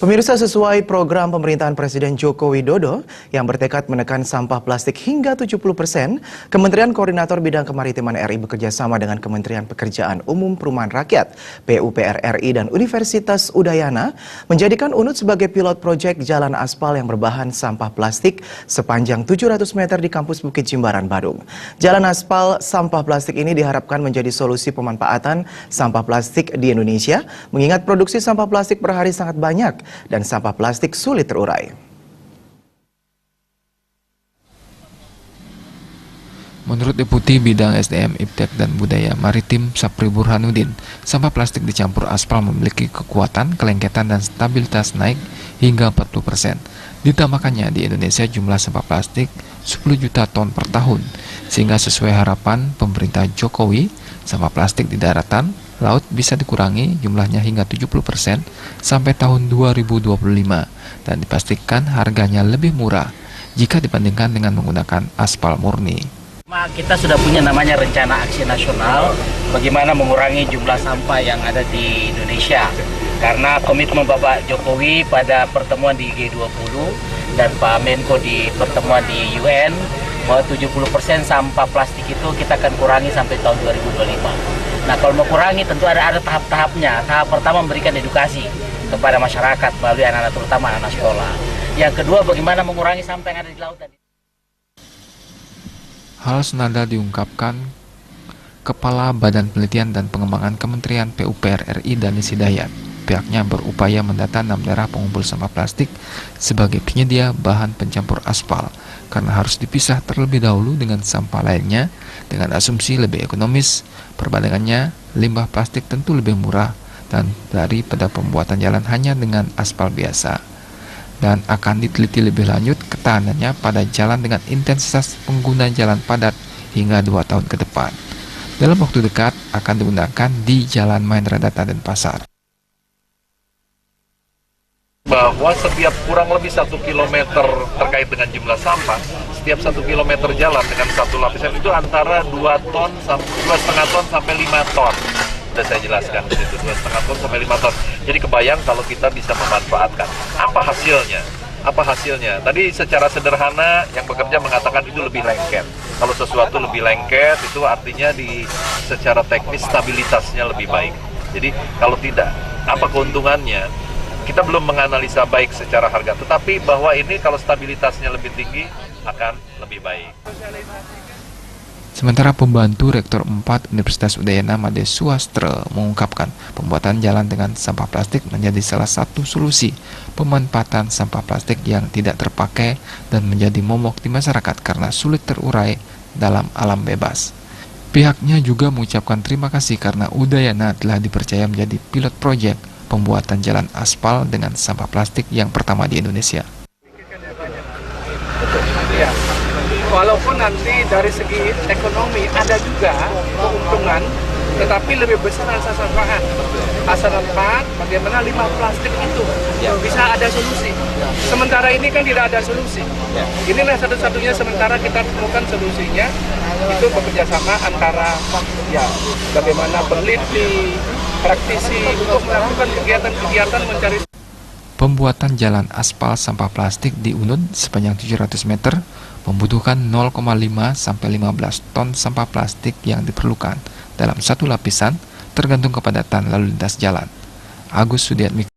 Pemirsa, sesuai program pemerintahan Presiden Joko Widodo yang bertekad menekan sampah plastik hingga 70%, Kementerian Koordinator Bidang Kemaritiman RI bekerja sama dengan Kementerian Pekerjaan Umum Perumahan Rakyat, PUPR RI dan Universitas Udayana menjadikan UNUD sebagai pilot proyek jalan aspal yang berbahan sampah plastik sepanjang 700 meter di kampus Bukit Jimbaran, Badung. Jalan aspal sampah plastik ini diharapkan menjadi solusi pemanfaatan sampah plastik di Indonesia, mengingat produksi sampah plastik per hari sangat banyak dan sampah plastik sulit terurai. Menurut Deputi Bidang SDM, Iptek dan Budaya Maritim Sapri Burhanuddin, sampah plastik dicampur aspal memiliki kekuatan, kelengketan, dan stabilitas naik hingga 40%. Ditambahkannya di Indonesia jumlah sampah plastik 10 juta ton per tahun, sehingga sesuai harapan pemerintah Jokowi, sampah plastik di daratan laut bisa dikurangi jumlahnya hingga 70% sampai tahun 2025 dan dipastikan harganya lebih murah jika dibandingkan dengan menggunakan aspal murni. Kita sudah punya namanya rencana aksi nasional bagaimana mengurangi jumlah sampah yang ada di Indonesia. Karena komitmen Bapak Jokowi pada pertemuan di G20 dan Pak Menko di pertemuan di UN bahwa 70% sampah plastik itu kita akan kurangi sampai tahun 2025. Nah, kalau mau kurangi tentu ada tahap-tahapnya. Tahap pertama memberikan edukasi kepada masyarakat melalui anak-anak, terutama anak sekolah. Yang kedua, bagaimana mengurangi sampah yang ada di laut. Hal senada diungkapkan Kepala Badan Penelitian dan Pengembangan Kementerian PUPR RI Dani Sidayat. Pihaknya berupaya mendata 6 daerah pengumpul sampah plastik sebagai penyedia bahan pencampur aspal karena harus dipisah terlebih dahulu dengan sampah lainnya dengan asumsi lebih ekonomis. Perbandingannya, limbah plastik tentu lebih murah dan daripada pembuatan jalan hanya dengan aspal biasa. Dan akan diteliti lebih lanjut ketahanannya pada jalan dengan intensitas pengguna jalan padat hingga 2 tahun ke depan. Dalam waktu dekat akan digunakan di Jalan Mahendra Data dan Pasar. Bahwa setiap kurang lebih 1 kilometer terkait dengan jumlah sampah, setiap 1 kilometer jalan dengan satu lapisan itu antara 2,5 ton sampai 5 ton. Sudah saya jelaskan di situ, 2,5 ton sampai 5 ton. Jadi kebayang kalau kita bisa memanfaatkan. Apa hasilnya? Apa hasilnya? Tadi secara sederhana yang bekerja mengatakan itu lebih lengket. Kalau sesuatu lebih lengket itu artinya secara teknis stabilitasnya lebih baik. Jadi kalau tidak, apa keuntungannya? Kita belum menganalisa baik secara harga, tetapi bahwa ini kalau stabilitasnya lebih tinggi akan lebih baik. Sementara pembantu Rektor 4 Universitas Udayana Made Suastra mengungkapkan pembuatan jalan dengan sampah plastik menjadi salah satu solusi pemanfaatan sampah plastik yang tidak terpakai dan menjadi momok di masyarakat karena sulit terurai dalam alam bebas. Pihaknya juga mengucapkan terima kasih karena Udayana telah dipercaya menjadi pilot proyek pembuatan jalan aspal dengan sampah plastik yang pertama di Indonesia. Ya, walaupun nanti dari segi ekonomi ada juga keuntungan, tetapi lebih besar asas manfaat bagaimana limbah plastik itu bisa ada solusi. Sementara ini kan tidak ada solusi. Inilah satu-satunya sementara kita temukan solusinya, itu bekerjasama antara bagaimana peneliti, praktisi untuk melakukan kegiatan-kegiatan mencari. Pembuatan jalan aspal sampah plastik di UNUD sepanjang 700 meter membutuhkan 0,5 sampai 15 ton sampah plastik yang diperlukan dalam satu lapisan tergantung kepadatan lalu lintas jalan. Agus Sudiatmiko